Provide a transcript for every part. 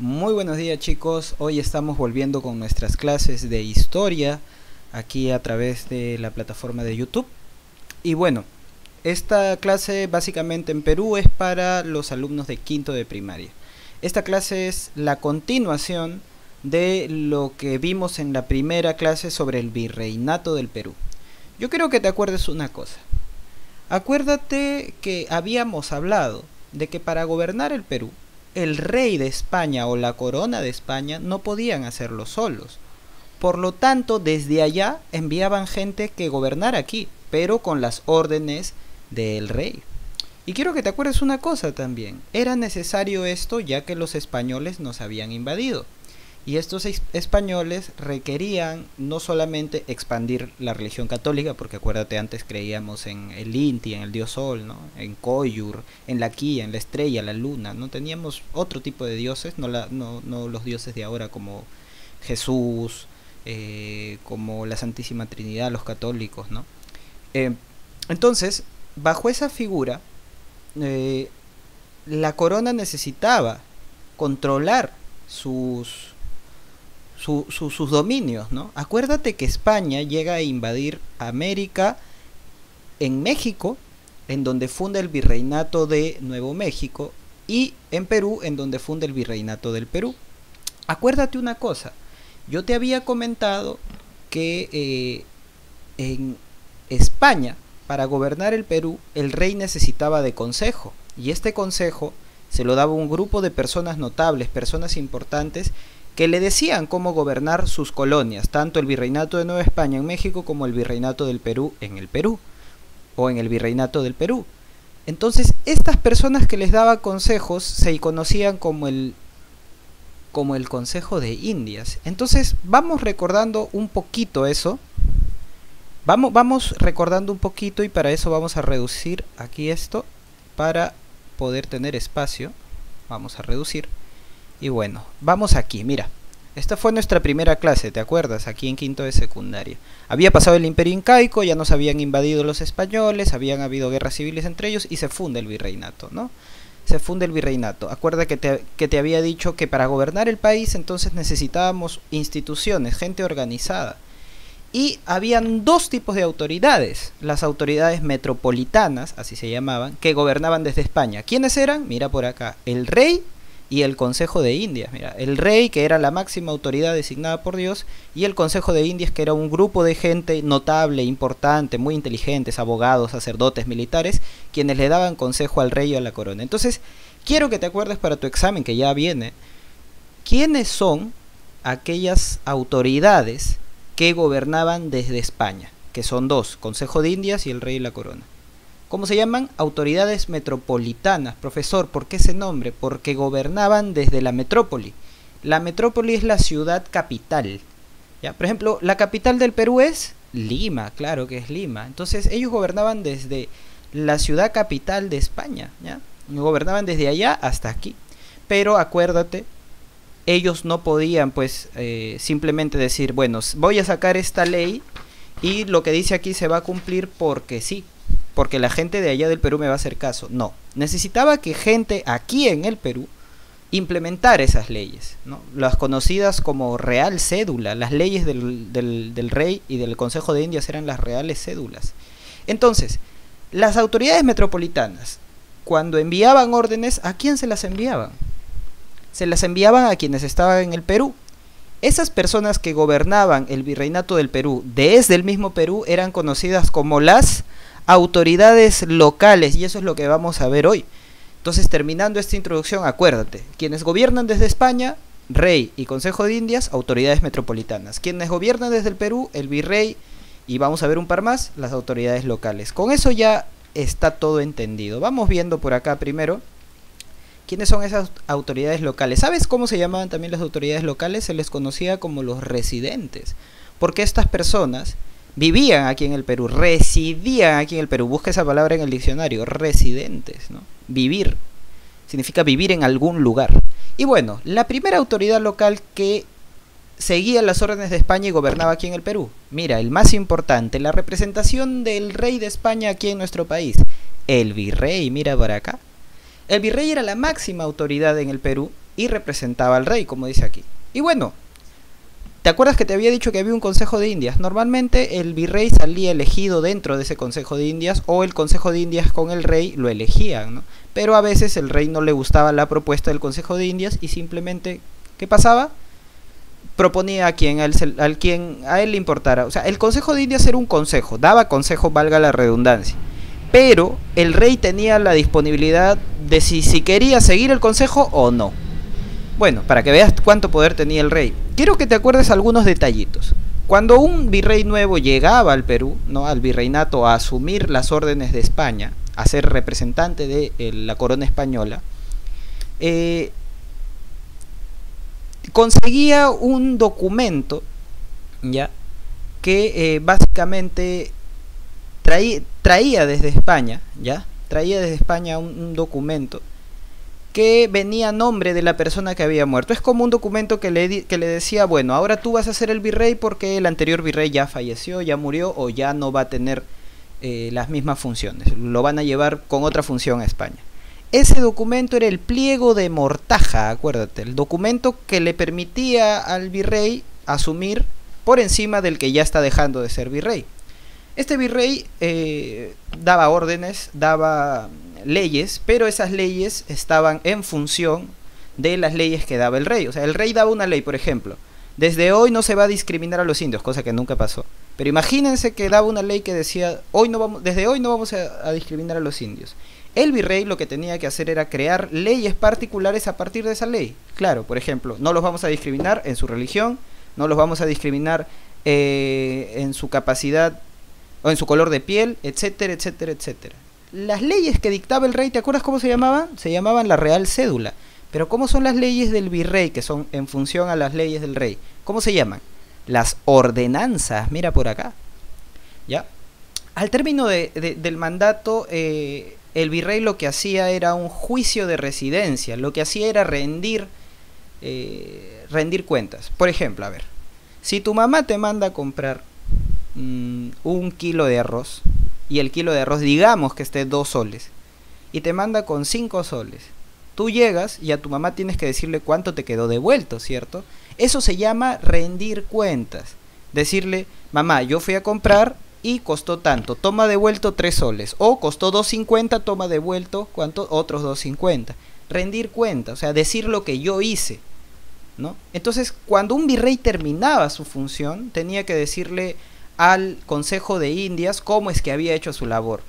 Muy buenos días chicos, hoy estamos volviendo con nuestras clases de historia aquí a través de la plataforma de YouTube. Y bueno, esta clase básicamente en Perú es para los alumnos de quinto de primaria. Esta clase es la continuación de lo que vimos en la primera clase sobre el virreinato del Perú. Yo quiero que te acuerdes una cosa. Acuérdate que habíamos hablado de que para gobernar el Perú, el rey de España o la corona de España no podían hacerlo solos. Por lo tanto, desde allá enviaban gente que gobernara aquí, pero con las órdenes del rey. Y quiero que te acuerdes una cosa también. Era necesario esto ya que los españoles nos habían invadido. Y estos españoles requerían no solamente expandir la religión católica, porque acuérdate, antes creíamos en el Inti, en el dios Sol, ¿no? En Koyur, en la Quilla, en la estrella, la luna, ¿no? Teníamos otro tipo de dioses, no los dioses de ahora como Jesús, como la Santísima Trinidad, los católicos, ¿no? Eh, entonces, bajo esa figura, eh, la corona necesitaba controlar sus dominios, ¿no? Acuérdate que España llega a invadir América en México, en donde funda el virreinato de Nuevo México, y en Perú, en donde funda el virreinato del Perú. Acuérdate una cosa, yo te había comentado que en España, para gobernar el Perú, el rey necesitaba de consejo, y este consejo se lo daba un grupo de personas notables, personas importantes, que le decían cómo gobernar sus colonias, tanto el virreinato de Nueva España en México como el virreinato del Perú en el Perú, o en el virreinato del Perú. Entonces, estas personas que les daban consejos se conocían como el Consejo de Indias. Entonces, vamos recordando un poquito eso. Vamos recordando un poquito, y para eso vamos a reducir aquí esto para poder tener espacio. Vamos a reducir. Y bueno, vamos aquí, mira. Esta fue nuestra primera clase, ¿te acuerdas? Aquí en quinto de secundaria. Había pasado el Imperio Incaico, ya nos habían invadido los españoles, habían habido guerras civiles entre ellos y se funda el virreinato, ¿no? Se funda el virreinato. Acuerda que te había dicho que para gobernar el país entonces necesitábamos instituciones, gente organizada. Y habían dos tipos de autoridades, las autoridades metropolitanas, así se llamaban, que gobernaban desde España. ¿Quiénes eran? Mira por acá, el rey y el Consejo de Indias. Mira, el rey, que era la máxima autoridad designada por Dios, y el Consejo de Indias, que era un grupo de gente notable, importante, muy inteligentes, abogados, sacerdotes, militares, quienes le daban consejo al rey y a la corona. Entonces, quiero que te acuerdes para tu examen, que ya viene, quiénes son aquellas autoridades que gobernaban desde España, que son dos, Consejo de Indias y el rey y la corona. ¿Cómo se llaman? Autoridades metropolitanas. Profesor, ¿por qué ese nombre? Porque gobernaban desde la metrópoli. La metrópoli es la ciudad capital, ¿ya? Por ejemplo, la capital del Perú es Lima, claro que es Lima. Entonces ellos gobernaban desde la ciudad capital de España, ¿ya? Gobernaban desde allá hasta aquí. Pero acuérdate, ellos no podían pues simplemente decir, bueno, voy a sacar esta ley y lo que dice aquí se va a cumplir porque sí, porque la gente de allá del Perú me va a hacer caso. No, necesitaba que gente aquí en el Perú implementara esas leyes, ¿no? Las conocidas como Real Cédula. Las leyes del rey y del Consejo de Indias eran las reales cédulas. Entonces, las autoridades metropolitanas, cuando enviaban órdenes, ¿a quién se las enviaban? Se las enviaban a quienes estaban en el Perú. Esas personas que gobernaban el virreinato del Perú desde el mismo Perú eran conocidas como las autoridades locales, y eso es lo que vamos a ver hoy. Entonces, terminando esta introducción, acuérdate, quienes gobiernan desde España, rey y Consejo de Indias, autoridades metropolitanas. Quienes gobiernan desde el Perú, el virrey, y vamos a ver un par más, las autoridades locales. Con eso ya está todo entendido. Vamos viendo por acá primero quiénes son esas autoridades locales. ¿Sabes cómo se llamaban también las autoridades locales? Se les conocía como los residentes, porque estas personas vivían aquí en el Perú, residían aquí en el Perú. Busca esa palabra en el diccionario, residentes, ¿no? Vivir, significa vivir en algún lugar. Y bueno, la primera autoridad local que seguía las órdenes de España y gobernaba aquí en el Perú. Mira, el más importante, la representación del rey de España aquí en nuestro país, el virrey, mira por acá. El virrey era la máxima autoridad en el Perú y representaba al rey, como dice aquí. Y bueno, ¿te acuerdas que te había dicho que había un Consejo de Indias? Normalmente el virrey salía elegido dentro de ese Consejo de Indias, o el Consejo de Indias con el rey lo elegían, ¿no? Pero a veces el rey no le gustaba la propuesta del Consejo de Indias y simplemente, ¿qué pasaba? Proponía a quien a él le importara. O sea, el Consejo de Indias era un consejo, daba consejo, valga la redundancia. Pero el rey tenía la disponibilidad de si quería seguir el consejo o no. Bueno, para que veas cuánto poder tenía el rey, quiero que te acuerdes algunos detallitos. Cuando un virrey nuevo llegaba al Perú, ¿no?, al virreinato, a asumir las órdenes de España, a ser representante de la corona española, conseguía un documento, ya, que básicamente traía desde España, ya, traía desde España un documento que venía a nombre de la persona que había muerto. Es como un documento que le decía, bueno, ahora tú vas a ser el virrey porque el anterior virrey ya falleció, ya murió o ya no va a tener las mismas funciones. Lo van a llevar con otra función a España. Ese documento era el pliego de mortaja, acuérdate, el documento que le permitía al virrey asumir por encima del que ya está dejando de ser virrey. Este virrey daba órdenes, daba leyes, pero esas leyes estaban en función de las leyes que daba el rey. O sea, el rey daba una ley, por ejemplo, desde hoy no se va a discriminar a los indios, cosa que nunca pasó. Pero imagínense que daba una ley que decía, desde hoy no vamos a discriminar a los indios. El virrey lo que tenía que hacer era crear leyes particulares a partir de esa ley. Claro, por ejemplo, no los vamos a discriminar en su religión, no los vamos a discriminar en su capacidad o en su color de piel, etcétera, etcétera, etcétera. Las leyes que dictaba el rey, ¿te acuerdas cómo se llamaban? Se llamaban la Real Cédula. Pero ¿cómo son las leyes del virrey, que son en función a las leyes del rey? ¿Cómo se llaman? Las ordenanzas, mira por acá. ¿Ya? Al término del mandato, el virrey lo que hacía era un juicio de residencia. Lo que hacía era rendir cuentas. Por ejemplo, a ver, si tu mamá te manda a comprar 1 kilo de arroz, y el kilo de arroz digamos que esté 2 soles, y te manda con 5 soles, tú llegas y a tu mamá tienes que decirle cuánto te quedó devuelto, ¿cierto? Eso se llama rendir cuentas. Decirle, mamá, yo fui a comprar y costó tanto, toma devuelto 3 soles, o costó 2.50, toma devuelto, ¿cuánto? Otros 2.50. Rendir cuentas, o sea, decir lo que yo hice, ¿no? Entonces, cuando un virrey terminaba su función, tenía que decirle al Consejo de Indias cómo es que había hecho su labor,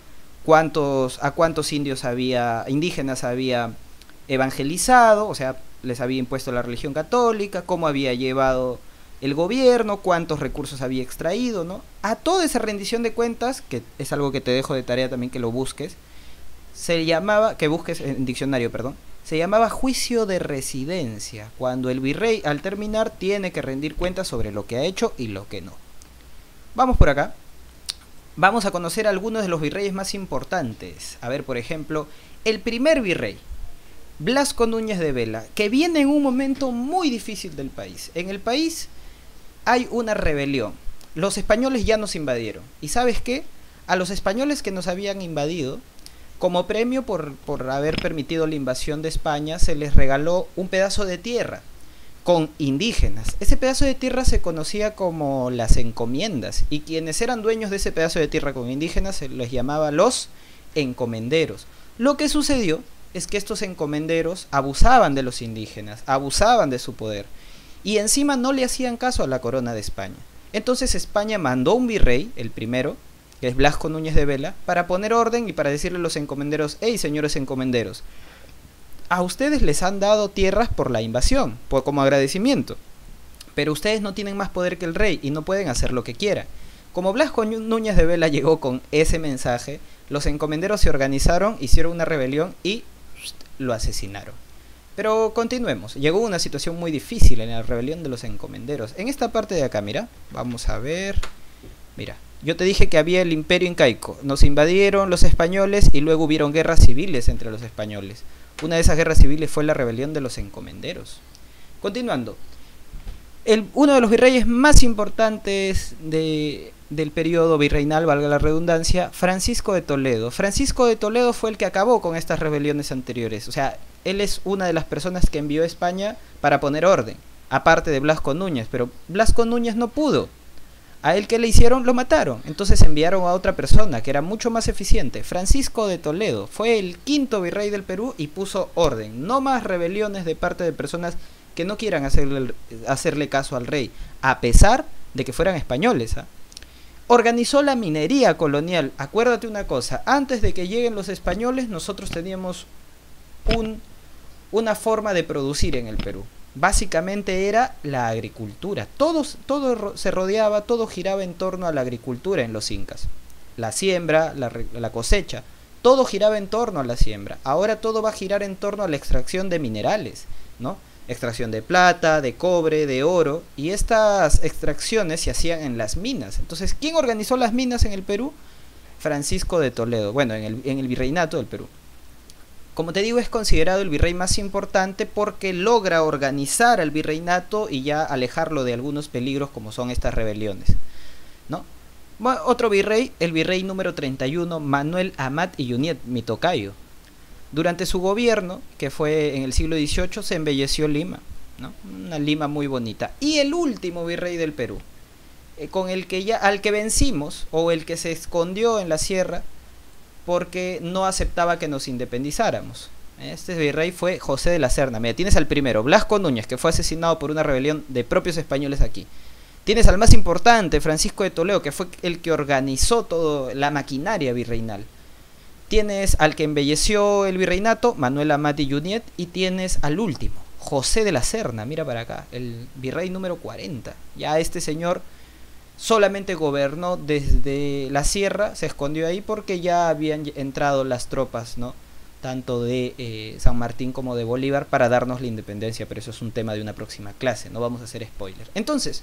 a cuántos indígenas había evangelizado, o sea, les había impuesto la religión católica, cómo había llevado el gobierno, cuántos recursos había extraído, ¿no? A toda esa rendición de cuentas, que es algo que te dejo de tarea también que lo busques, que busques en diccionario, perdón, se llamaba juicio de residencia, cuando el virrey al terminar tiene que rendir cuentas sobre lo que ha hecho y lo que no. Vamos por acá. Vamos a conocer algunos de los virreyes más importantes. A ver, por ejemplo, el primer virrey, Blasco Núñez de Vela, que viene en un momento muy difícil del país. En el país hay una rebelión. Los españoles ya nos invadieron. ¿Y sabes qué? A los españoles que nos habían invadido, como premio por haber permitido la invasión de España, se les regaló un pedazo de tierra con indígenas. Ese pedazo de tierra se conocía como las encomiendas, y quienes eran dueños de ese pedazo de tierra con indígenas se les llamaba los encomenderos. Lo que sucedió es que estos encomenderos abusaban de los indígenas, abusaban de su poder, y encima no le hacían caso a la corona de España. Entonces España mandó un virrey, el primero, que es Blasco Núñez de Vela, para poner orden y para decirle a los encomenderos, hey señores encomenderos, a ustedes les han dado tierras por la invasión, como agradecimiento, pero ustedes no tienen más poder que el rey y no pueden hacer lo que quieran. Como Blasco Núñez de Vela llegó con ese mensaje, los encomenderos se organizaron, hicieron una rebelión y lo asesinaron. Pero continuemos. Llegó una situación muy difícil en la rebelión de los encomenderos. En esta parte de acá, mira, vamos a ver. Mira, yo te dije que había el imperio incaico. Nos invadieron los españoles y luego hubieron guerras civiles entre los españoles. Una de esas guerras civiles fue la rebelión de los encomenderos. Continuando. Uno de los virreyes más importantes del periodo virreinal, valga la redundancia, Francisco de Toledo. Francisco de Toledo fue el que acabó con estas rebeliones anteriores. O sea, él es una de las personas que envió a España para poner orden, aparte de Blasco Núñez, pero Blasco Núñez no pudo. A él, ¿qué le hicieron? Lo mataron. Entonces enviaron a otra persona que era mucho más eficiente. Francisco de Toledo fue el quinto virrey del Perú y puso orden. No más rebeliones de parte de personas que no quieran hacerle caso al rey, a pesar de que fueran españoles, ¿eh? Organizó la minería colonial. Acuérdate una cosa, antes de que lleguen los españoles, nosotros teníamos una forma de producir en el Perú. Básicamente era la agricultura. Todo se rodeaba, todo giraba en torno a la agricultura en los incas. La siembra, la cosecha, todo giraba en torno a la siembra. Ahora todo va a girar en torno a la extracción de minerales, ¿no? Extracción de plata, de cobre, de oro, y estas extracciones se hacían en las minas. Entonces, ¿quién organizó las minas en el Perú? Francisco de Toledo, bueno, en el virreinato del Perú. Como te digo, es considerado el virrey más importante porque logra organizar al virreinato y ya alejarlo de algunos peligros como son estas rebeliones, ¿no? Bueno, otro virrey, el virrey número 31, Manuel Amat y Juníet, mi tocayo. Durante su gobierno, que fue en el siglo XVIII, se embelleció Lima, ¿no? Una Lima muy bonita. Y el último virrey del Perú, con el que al que vencimos, o el que se escondió en la sierra, porque no aceptaba que nos independizáramos. Este virrey fue José de la Serna. Mira, tienes al primero, Blasco Núñez, que fue asesinado por una rebelión de propios españoles aquí. Tienes al más importante, Francisco de Toledo, que fue el que organizó toda la maquinaria virreinal. Tienes al que embelleció el virreinato, Manuel Amat y Juníet, y tienes al último, José de la Serna, mira para acá, el virrey número 40. Ya este señor solamente gobernó desde la sierra, se escondió ahí porque ya habían entrado las tropas, ¿no? Tanto de San Martín como de Bolívar para darnos la independencia, pero eso es un tema de una próxima clase, no vamos a hacer spoiler. Entonces,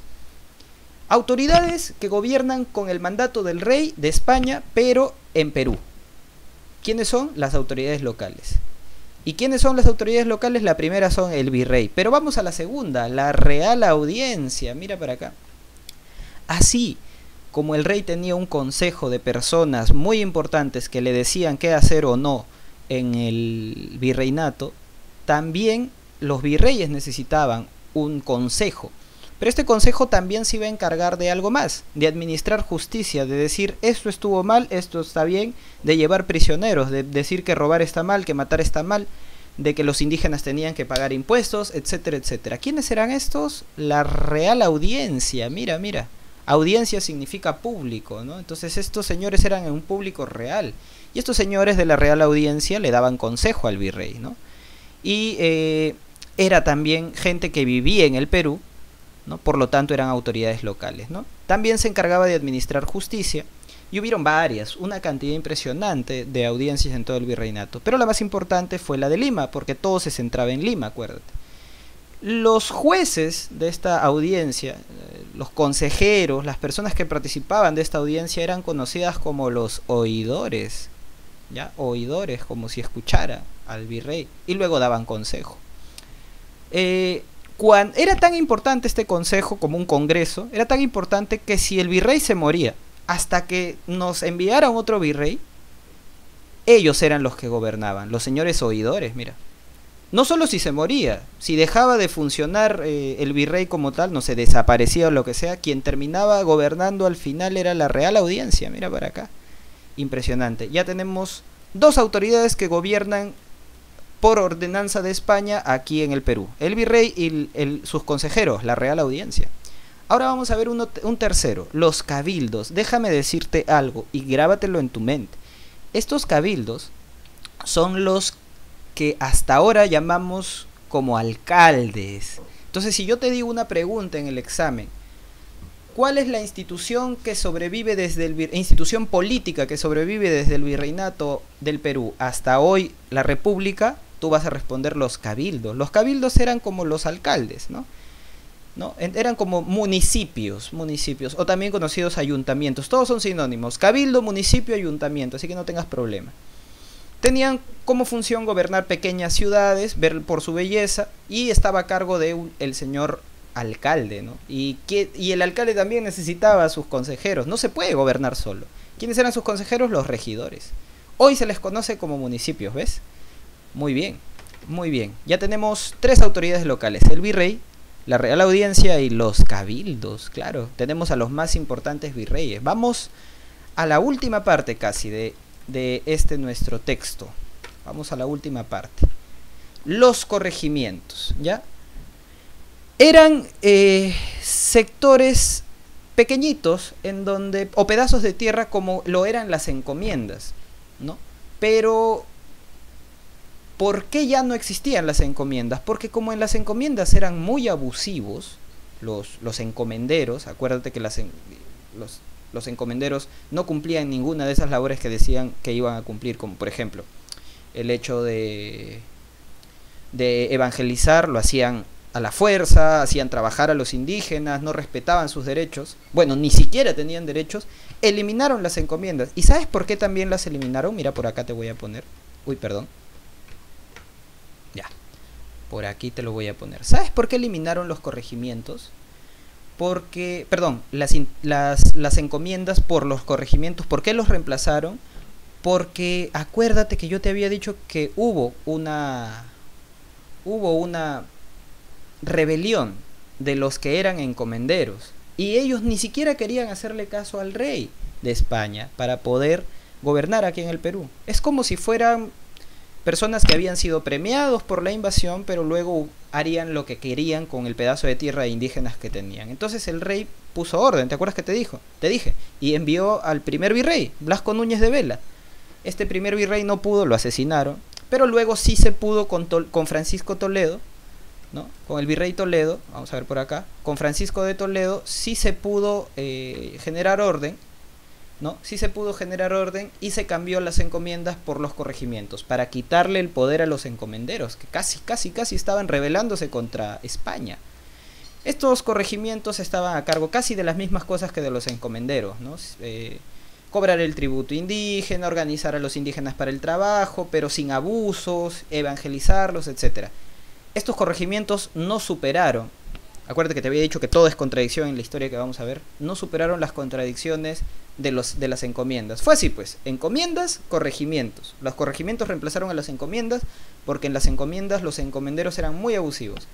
autoridades que gobiernan con el mandato del rey de España, pero en Perú. ¿Quiénes son? Las autoridades locales. ¿Y quiénes son las autoridades locales? La primera son el virrey. Pero vamos a la segunda, la Real Audiencia. Mira para acá. Así como el rey tenía un consejo de personas muy importantes que le decían qué hacer o no en el virreinato, también los virreyes necesitaban un consejo. Pero este consejo también se iba a encargar de algo más, de administrar justicia, de decir esto estuvo mal, esto está bien, de llevar prisioneros, de decir que robar está mal, que matar está mal, de que los indígenas tenían que pagar impuestos, etcétera, etcétera. ¿Quiénes eran estos? La Real Audiencia, mira, mira. Audiencia significa público, ¿no? Entonces estos señores eran un público real. Y estos señores de la Real Audiencia le daban consejo al virrey, ¿no? Y era también gente que vivía en el Perú, ¿no? Por lo tanto eran autoridades locales, ¿no? También se encargaba de administrar justicia y hubieron varias, una cantidad impresionante de audiencias en todo el virreinato, pero la más importante fue la de Lima, porque todo se centraba en Lima, acuérdate. Los jueces de esta audiencia, los consejeros, las personas que participaban de esta audiencia eran conocidas como los oidores, ¿ya? Oidores, como si escuchara al virrey, y luego daban consejo. Era tan importante este consejo como un congreso, era tan importante que si el virrey se moría hasta que nos enviaran otro virrey, ellos eran los que gobernaban, los señores oidores, mira. No solo si se moría, si dejaba de funcionar el virrey como tal, no sé, desaparecía o lo que sea, quien terminaba gobernando al final era la Real Audiencia, mira para acá. Impresionante. Ya tenemos dos autoridades que gobiernan por ordenanza de España aquí en el Perú. El virrey y sus consejeros, la Real Audiencia. Ahora vamos a ver un tercero, los cabildos. Déjame decirte algo y grábatelo en tu mente. Estos cabildos son los que hasta ahora llamamos como alcaldes. Entonces, si yo te digo una pregunta en el examen, ¿cuál es la institución que sobrevive desde institución política que sobrevive desde el virreinato del Perú hasta hoy, la República? Tú vas a responder los cabildos. Los cabildos eran como los alcaldes, ¿no? Eran como municipios, o también conocidos ayuntamientos. Todos son sinónimos. Cabildo, municipio, ayuntamiento, así que no tengas problema. Tenían como función gobernar pequeñas ciudades, ver por su belleza, y estaba a cargo de el señor alcalde, ¿no? Y el alcalde también necesitaba a sus consejeros, no se puede gobernar solo. ¿Quiénes eran sus consejeros? Los regidores. Hoy se les conoce como municipios, ¿ves? Muy bien. Muy bien, ya tenemos 3 autoridades locales: el virrey, la Real Audiencia y los cabildos. Claro, tenemos a los más importantes virreyes. Vamos a la última parte casi de este nuestro texto. Vamos a la última parte. Los corregimientos, ¿ya? Eran sectores pequeñitos en donde, o pedazos de tierra como lo eran las encomiendas, ¿no? Pero ¿por qué ya no existían las encomiendas? Porque como en las encomiendas eran muy abusivos los encomenderos, acuérdate que los encomenderos no cumplían ninguna de esas labores que decían que iban a cumplir, como por ejemplo el hecho de evangelizar, lo hacían a la fuerza, hacían trabajar a los indígenas, no respetaban sus derechos, bueno, ni siquiera tenían derechos. Eliminaron las encomiendas. ¿Y sabes por qué también las eliminaron? Mira, por acá te voy a poner, uy, perdón, ya, por aquí te lo voy a poner. ¿Sabes por qué eliminaron los corregimientos? Porque, perdón, las encomiendas por los corregimientos. ¿Por qué los reemplazaron? Porque acuérdate que yo te había dicho que hubo una rebelión de los que eran encomenderos, y ellos ni siquiera querían hacerle caso al rey de España para poder gobernar aquí en el Perú. Es como si fueran personas que habían sido premiados por la invasión, pero luego harían lo que querían con el pedazo de tierra de indígenas que tenían. Entonces el rey puso orden, ¿te acuerdas que te dije? Y envió al primer virrey, Blasco Núñez de Vela. Este primer virrey no pudo, lo asesinaron, pero luego sí se pudo con Francisco Toledo, ¿no? Con el virrey Toledo, vamos a ver por acá, con Francisco de Toledo sí se pudo generar orden, ¿no? Sí se pudo generar orden y se cambió las encomiendas por los corregimientos para quitarle el poder a los encomenderos, que casi estaban rebelándose contra España. Estos corregimientos estaban a cargo casi de las mismas cosas que de los encomenderos, ¿no? Cobrar el tributo indígena, organizar a los indígenas para el trabajo, pero sin abusos, evangelizarlos, etcétera. Estos corregimientos no superaron, acuérdate que te había dicho que todo es contradicción en la historia que vamos a ver, no superaron las contradicciones de las encomiendas. Fue así pues, encomiendas, corregimientos. Los corregimientos reemplazaron a las encomiendas porque en las encomiendas los encomenderos eran muy abusivos.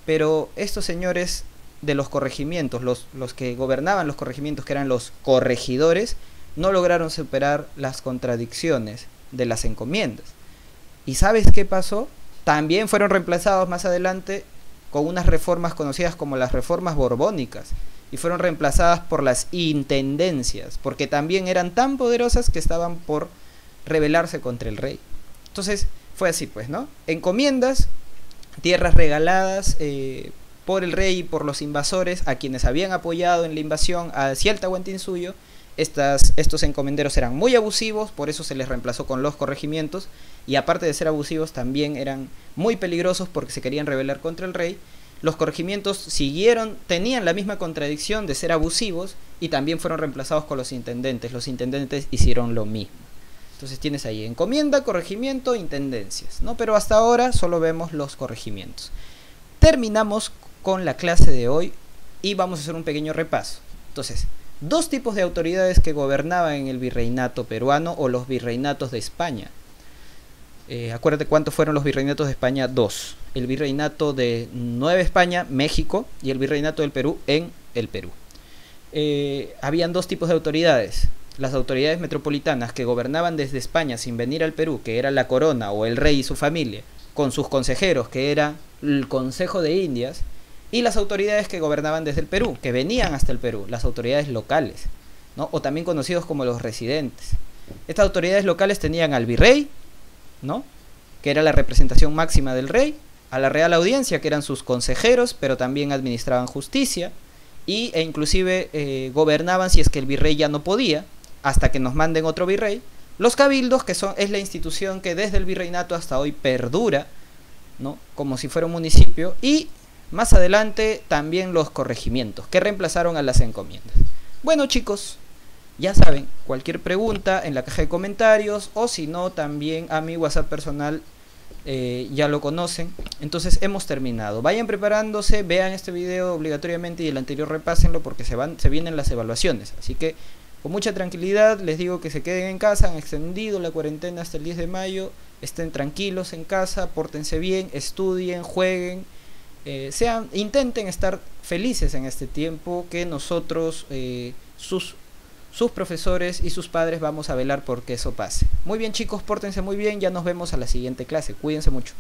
Pero estos señores de los corregimientos, los que gobernaban los corregimientos, que eran los corregidores, no lograron superar las contradicciones de las encomiendas. ¿Y sabes qué pasó? También fueron reemplazados más adelante con unas reformas conocidas como las reformas borbónicas, y fueron reemplazadas por las intendencias, porque también eran tan poderosas que estaban por rebelarse contra el rey. Entonces fue así pues, ¿no? Encomiendas, tierras regaladas por el rey y por los invasores a quienes habían apoyado en la invasión hacia el Tahuantinsuyo. Estos encomenderos eran muy abusivos, por eso se les reemplazó con los corregimientos, y aparte de ser abusivos también eran muy peligrosos porque se querían rebelar contra el rey. Los corregimientos tenían la misma contradicción de ser abusivos, y también fueron reemplazados con los intendentes. Los intendentes hicieron lo mismo. Entonces tienes ahí encomienda, corregimiento, intendencias, ¿no? Pero hasta ahora solo vemos los corregimientos. Terminamos con la clase de hoy y vamos a hacer un pequeño repaso. Entonces, dos tipos de autoridades que gobernaban en el virreinato peruano o los virreinatos de España. Acuérdate cuántos fueron los virreinatos de España: dos. El virreinato de Nueva España, México, y el virreinato del Perú en el Perú. Habían dos tipos de autoridades: las autoridades metropolitanas, que gobernaban desde España sin venir al Perú, que era la corona o el rey y su familia, con sus consejeros, que era el Consejo de Indias, y las autoridades que gobernaban desde el Perú, que venían hasta el Perú, las autoridades locales, ¿no? O también conocidos como los residentes. Estas autoridades locales tenían al virrey, ¿no? Que era la representación máxima del rey, a la Real Audiencia, que eran sus consejeros, pero también administraban justicia, e inclusive gobernaban si es que el virrey ya no podía, hasta que nos manden otro virrey. Los cabildos, que es la institución que desde el virreinato hasta hoy perdura, ¿no? Como si fuera un municipio, y más adelante también los corregimientos, que reemplazaron a las encomiendas. Bueno, chicos, ya saben, cualquier pregunta en la caja de comentarios, o si no, también a mi WhatsApp personal, ya lo conocen. Entonces hemos terminado. Vayan preparándose, vean este video obligatoriamente y el anterior repásenlo, porque se vienen las evaluaciones. Así que con mucha tranquilidad les digo que se queden en casa. Han extendido la cuarentena hasta el 10 de mayo estén tranquilos en casa, pórtense bien, estudien, jueguen, intenten estar felices en este tiempo que nosotros, sus profesores y sus padres vamos a velar por que eso pase. Muy bien chicos, pórtense muy bien, ya nos vemos a la siguiente clase, cuídense mucho.